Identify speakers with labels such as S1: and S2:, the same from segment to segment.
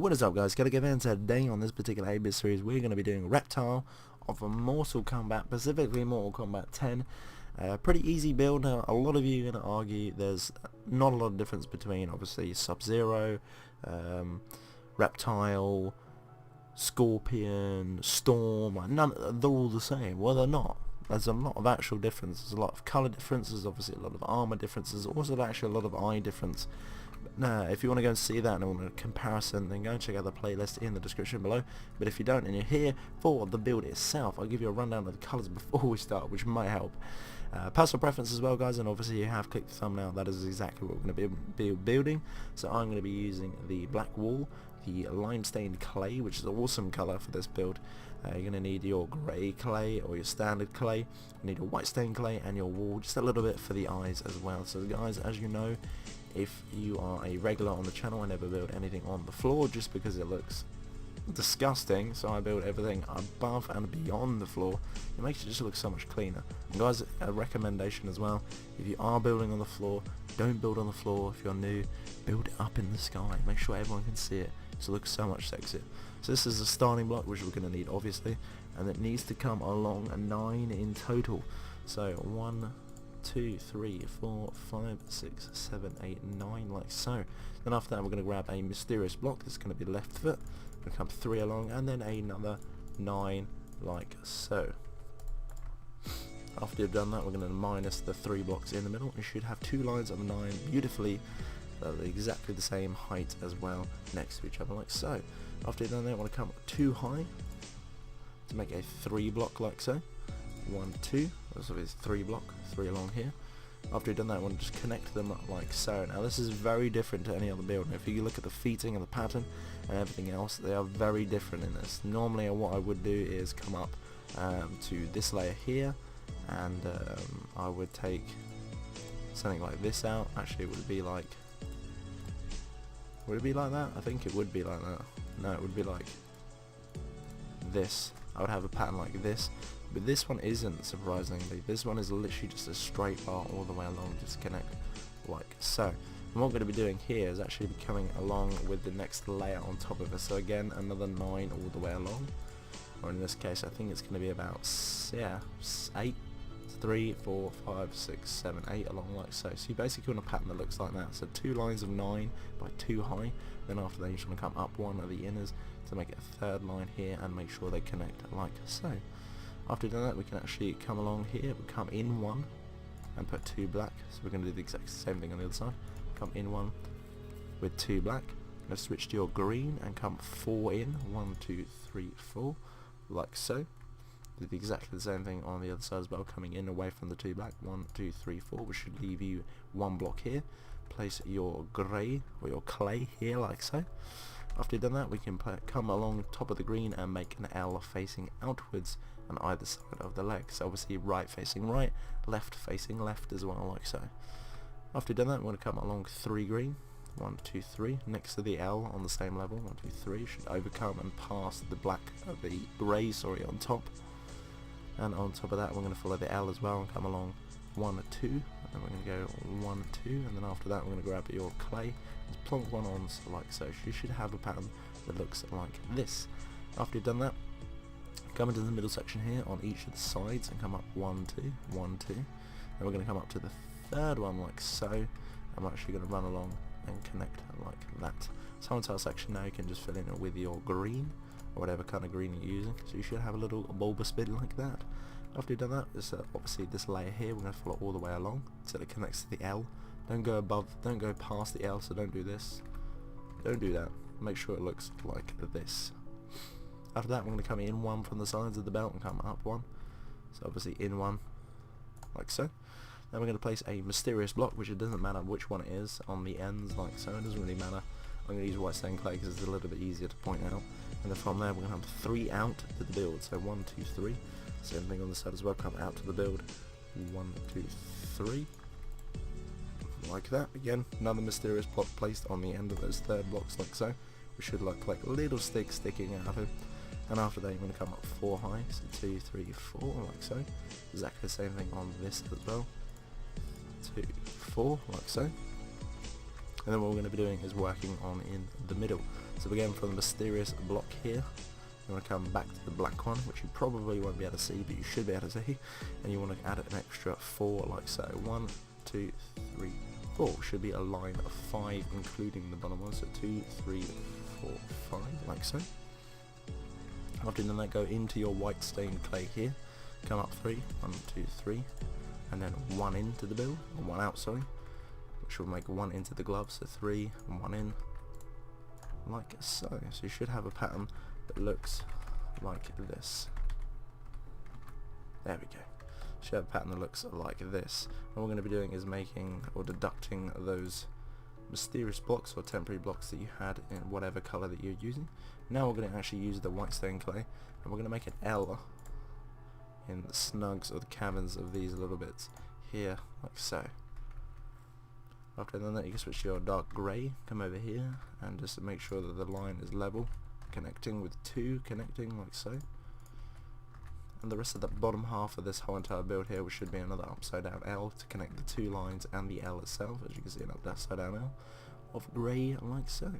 S1: What is up, guys? Killerkev, and today on this particular 8-bit series we're going to be doing Reptile from Mortal Kombat, specifically Mortal Kombat 10. Pretty easy build. Now, a lot of you are going to argue there's not a lot of difference between obviously Sub-Zero, Reptile, Scorpion, Storm. They're all the same. Well, they're not. There's a lot of actual difference. There's a lot of colour differences, obviously a lot of armour differences, also actually a lot of eye difference. Now, if you want to go and see that and want a comparison, then go and check out the playlist in the description below. But if you don't and you're here for the build itself, I'll give you a rundown of the colours before we start, which might help. Personal preference as well, guys, and obviously you have clicked the thumbnail. That is exactly what we're going to be building. So I'm going to be using the black wool, the lime stained clay, which is an awesome colour for this build. You're going to need your grey clay or your standard clay. You need a white stained clay and your wool, just a little bit for the eyes as well. So guys, as you know, if you are a regular on the channel, I never build anything on the floor just because it looks disgusting, so I build everything above and beyond the floor. It makes it just look so much cleaner. And guys, a recommendation as well, if you are building on the floor, don't build on the floor. If you're new, build it up in the sky. Make sure everyone can see it, so it looks so much sexier. So this is a starting block, which we're going to need obviously, and it needs to come along 9 in total. So 1, 2, 3, 4, 5, 6, 7, 8, 9, like so. Then after that we're going to grab a mysterious block. This is going to be left foot. We're going to come 3 along, and then another 9 like so. After you've done that, we're going to minus the 3 blocks in the middle. You should have 2 lines of 9 beautifully exactly the same height as well next to each other like so. After you've done that, you want to come 2 high to make a 3 block like so. 1, 2, so it's 3 block, 3 along here. After you've done that, I want to just connect them like so. Now this is very different to any other build. If you look at the feating and the pattern and everything else, they are very different in this. Normally what I would do is come up to this layer here, and I would take something like this out. Actually, would it be like that? I think it would be like that. No, it would be like this. I would have a pattern like this. But this one isn't, surprisingly. This one is literally just a straight bar all the way along, just connect like so. And what we're going to be doing here is actually be coming along with the next layer on top of it. So again, another 9 all the way along. Or in this case, I think it's going to be about 8, 3, 4, 5, 6, 7, 8 along like so. So you basically want a pattern that looks like that. So 2 lines of 9 by 2 high. Then after that, you just want to come up one of the inners to make it a 3rd line here and make sure they connect like so. After doing that, we can actually come along here, we come in 1 and put 2 black. So we're going to do the exact same thing on the other side. Come in 1 with 2 black. Now switch to your green and come 4 in. 1, 2, 3, 4, like so. Do exactly the same thing on the other side as well, coming in away from the 2 black. 1, 2, 3, 4, which should leave you 1 block here. Place your grey or your clay here like so. After you've done that, we can come along top of the green and make an L facing outwards on either side of the leg. So obviously right facing right, left facing left as well, like so. After you've done that, we're going to come along 3 green. 1, 2, 3, next to the L on the same level. 1, 2, 3 should overcome and pass the black, the grey, sorry, on top. And on top of that, we're going to follow the L as well and come along 1, 2, and we're going to go 1, 2, and then after that, we're going to grab your clay and plonk one on like so. You should have a pattern that looks like this. After you've done that, come into the middle section here on each of the sides and come up 1, 2, 1, 2. Then we're going to come up to the 3rd one like so. I'm actually going to run along and connect like that. So entire section now you can just fill in it with your green or whatever kind of green you're using. So you should have a little bulbous bit like that. After you've done that, there's obviously this layer here. We're going to follow all the way along so it connects to the L. Don't go above, don't go past the L, so don't do this. Don't do that. Make sure it looks like this. After that, we're going to come in 1 from the sides of the belt and come up 1. So obviously in 1, like so. Then we're going to place a mysterious block, which it doesn't matter which one it is, on the ends, like so. It doesn't really matter. I'm going to use white stained clay because it's a little bit easier to point out. And then from there, we're going to have 3 out to the build. So 1, 2, 3. Same thing on the side as well. Come out to the build. 1, 2, 3. Like that. Again, another mysterious block placed on the end of those 3rd blocks, like so. We should look like little sticks sticking out of it. And after that, you're going to come up 4 high. So 2, 3, 4, like so. Exactly the same thing on this as well. 2, 4, like so. And then what we're going to be doing is working on in the middle. So again, from the mysterious block here, you want to come back to the black one, which you probably won't be able to see, but you should be able to see, and you want to add an extra 4 like so. 1, 2, 3, 4 should be a line of 5 including the bottom one, so 2, 3, 4, 5 like so. After doing that, go into your white stained clay here, come up 3, 1, 2, 3, and then 1 into the build, or 1 out, sorry, which will make 1 into the glove, so 3 and 1 in, like so. So you should have a pattern that looks like this. There we go. Should have a pattern that looks like this. And what we're going to be doing is making or deducting those mysterious blocks or temporary blocks that you had in whatever colour that you're using. Now we're going to actually use the white stained clay, and we're going to make an L in the snugs or the caverns of these little bits here, like so. After that, you can switch to your dark grey, come over here, and just make sure that the line is level, connecting with 2, connecting like so. And the rest of the bottom half of this whole entire build here, which should be another upside down L to connect the 2 lines and the L itself, as you can see, an upside down L of grey like so.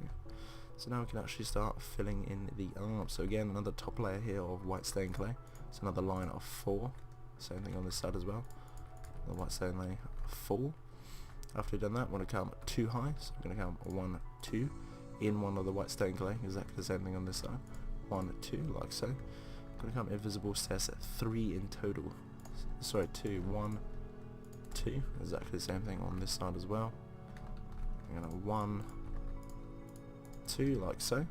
S1: So now we can actually start filling in the arm. So again, another top layer here of white stained clay. It's another line of 4. Same thing on this side as well. The white stained clay of 4. After you've done that, we want to come 2 high. So we're going to come 1, 2 in one of the white stained clay. Exactly the same thing on this side. 1, 2 like so. Going to come invisible stairs at 3 in total. Sorry, 2, 1, 2. Exactly the same thing on this side as well. I'm going to 1, 2 like so.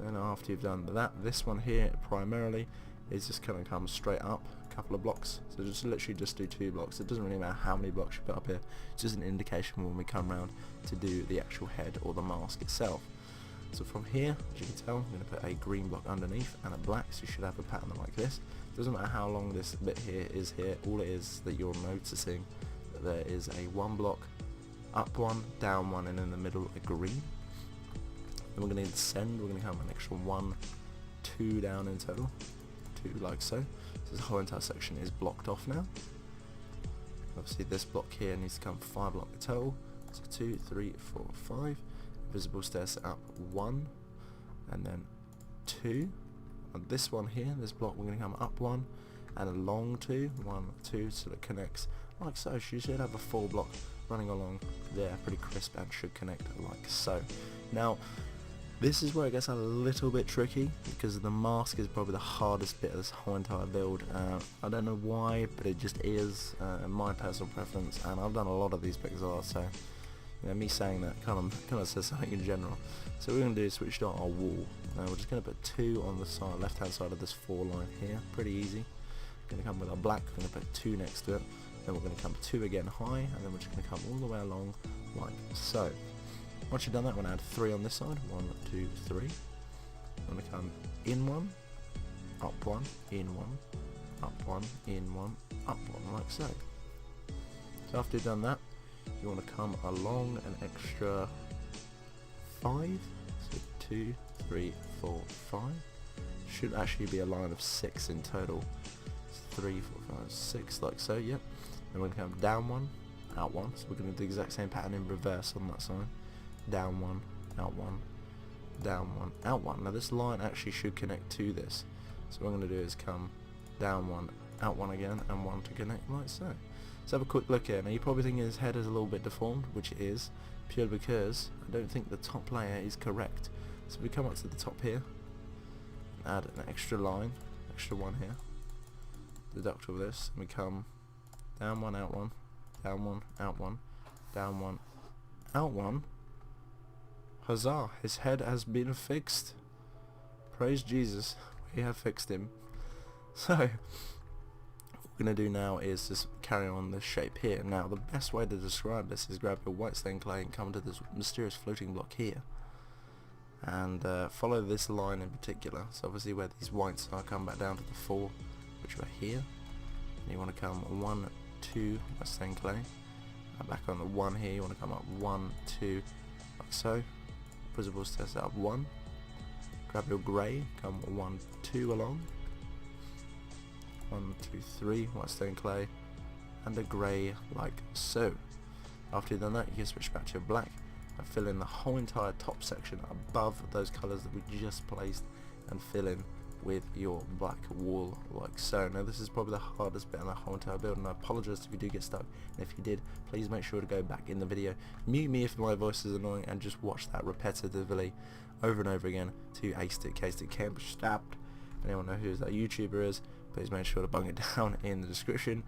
S1: And after you've done that, this one here primarily is just going to come straight up a couple of blocks. So just literally just do 2 blocks. It doesn't really matter how many blocks you put up here. It's just an indication when we come around to do the actual head or the mask itself. So from here, as you can tell, I'm going to put a green block underneath and a black, so you should have a pattern like this. Doesn't matter how long this bit here is here, all it is that you're noticing that there is a 1 block, up 1, down 1, and in the middle a green. Then we're going to descend, we're going to come an extra 1, 2 down in total, 2 like so. So this whole entire section is blocked off now. Obviously this block here needs to come 5 block total, so 2, 3, 4, 5. Visible stairs up 1 and then 2. On this one here, this block, we're going to come up 1 and a long 2, 1, 2, so it connects like so. So you should have a 4 block running along there, pretty crisp, and should connect like so. Now this is where it gets a little bit tricky, because the mask is probably the hardest bit of this whole entire build. I don't know why, but it just is my personal preference, and I've done a lot of these Pixelart, so me saying that kind of says something in general. So what we're going to do is switch to our wall. Now we're just going to put 2 on the side, left hand side of this 4 line here, pretty easy. We're going to come with our black, we're going to put 2 next to it, then we're going to come 2 again high, and then we're just going to come all the way along like so. Once you've done that, we're going to add 3 on this side, 1, 2, 3. We're going to come in 1, up 1, in 1, up 1, in 1, up 1, like so. So after you've done that, you want to come along an extra 5, so 2, 3, 4, 5. Should actually be a line of 6 in total. 3, 4, 5, 6, like so, yep. Then we're going to come down 1, out 1, so we're going to do the exact same pattern in reverse on that side. Down 1, out 1, down 1, out 1. Now this line actually should connect to this. So what I'm going to do is come down 1, out 1 again, and 1 to connect like so. Let's have a quick look here. Now you're probably thinking his head is a little bit deformed, which it is, purely because I don't think the top layer is correct. So we come up to the top here, add an extra line, extra 1 here, deduct all this, and we come down 1, out 1, down 1, out 1, down 1, out 1. Huzzah, his head has been fixed. Praise Jesus, we have fixed him. So what we're going to do now is just carry on this shape here. Now the best way to describe this is grab your white stained clay and come to this mysterious floating block here, and follow this line in particular. So obviously where these whites are, come back down to the 4, which are here, and you want to come 1, 2, white stained clay, and back on the 1 here, you want to come up 1, 2, like so. Visible stairs up 1, grab your grey, come 1, 2 along, 1, 2, 3, white stained clay, and a grey like so. After you've done that, you can switch back to your black, and fill in the whole entire top section above those colours that we just placed, and fill in with your black wall like so. Now this is probably the hardest bit on the whole entire build, and I apologise if you do get stuck, and if you did, please make sure to go back in the video, mute me if my voice is annoying, and just watch that repetitively over and over again to ace it, case it can't be stopped. Anyone know who that YouTuber is, please make sure to bung it down in the description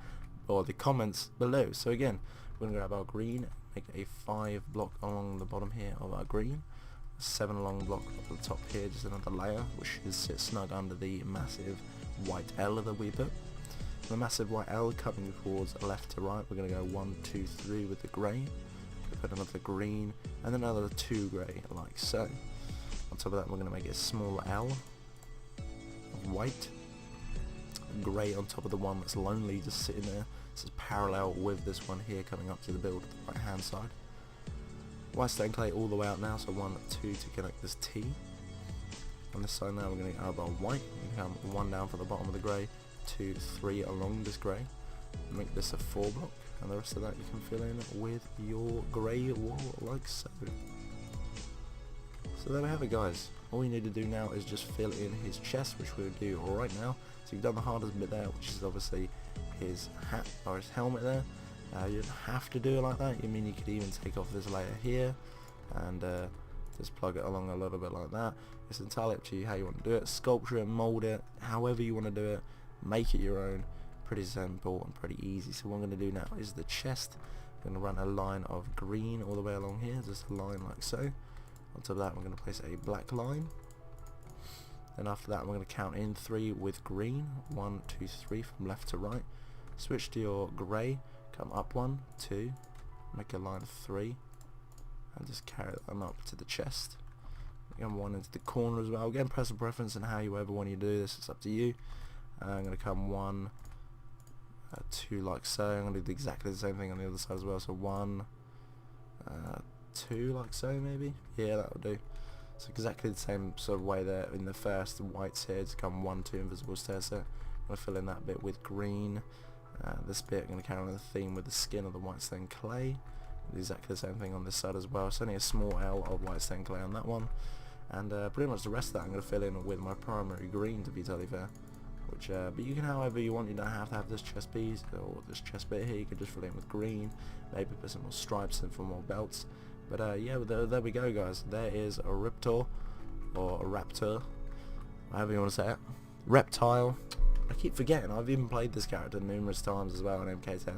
S1: or the comments below. So again, we're going to grab our green, make a 5 block along the bottom here of our green, 7 along block at the top here, just another layer which should sit snug under the massive white L that we put. The massive white L coming towards left to right, we're going to go 1, 2, 3 with the grey, put another green, and then another 2 grey like so. On top of that, we're going to make a small L of white, grey on top of the one that's lonely just sitting there. This is parallel with this one here coming up to the build, the right hand side. White stone clay all the way out now, so 1, 2 to connect this T. On this side now we're going to add our white, we come 1 down from the bottom of the grey, 2, 3 along this grey, make this a 4 block, and the rest of that you can fill in with your grey wall like so. So there we have it guys, all you need to do now is just fill in his chest, which we'll do right now. So you've done the hardest bit there, which is obviously his hat or his helmet there. You don't have to do it like that. You could even take off this layer here and just plug it along a little bit like that. It's entirely up to you how you want to do it. Sculpture it, mold it, however you want to do it. Make it your own. Pretty simple and pretty easy. So what I'm going to do now is the chest. I'm going to run a line of green all the way along here, just a line like so. On top of that, we're going to place a black line. Then after that, we're going to count in 3 with green. 1, 2, 3 from left to right. Switch to your grey. Come up 1, 2, make a line of 3, and just carry them up to the chest. Again, 1 into the corner as well. Again, personal preference and how you ever want to do this, it's up to you. I'm going to come 1, 2 like so. I'm going to do exactly the same thing on the other side as well. So 1, 2 like so maybe. Yeah, that will do. So exactly the same sort of way there in the first whites here. To come 1, 2 invisible stairs there. I'm going to fill in that bit with green. This bit I'm going to carry on the theme with the skin of the white stone clay. Exactly the same thing on this side as well. It's only a small L of white stone clay on that one. And pretty much the rest of that I'm going to fill in with my primary green, to be totally fair. Which, but you can however you want. You don't have to have this chest piece or this chest bit here. You can just fill in with green. Maybe put some more stripes in for more belts. But yeah, there we go guys. There is a Reptile, or a Raptor, however you want to say it. Reptile. I keep forgetting, I've even played this character numerous times as well on MK10.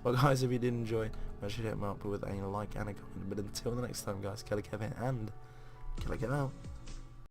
S1: Well guys, if you did enjoy, make sure to hit me up with a like and a comment. But until the next time guys, Killerkev here, and Killerkev out.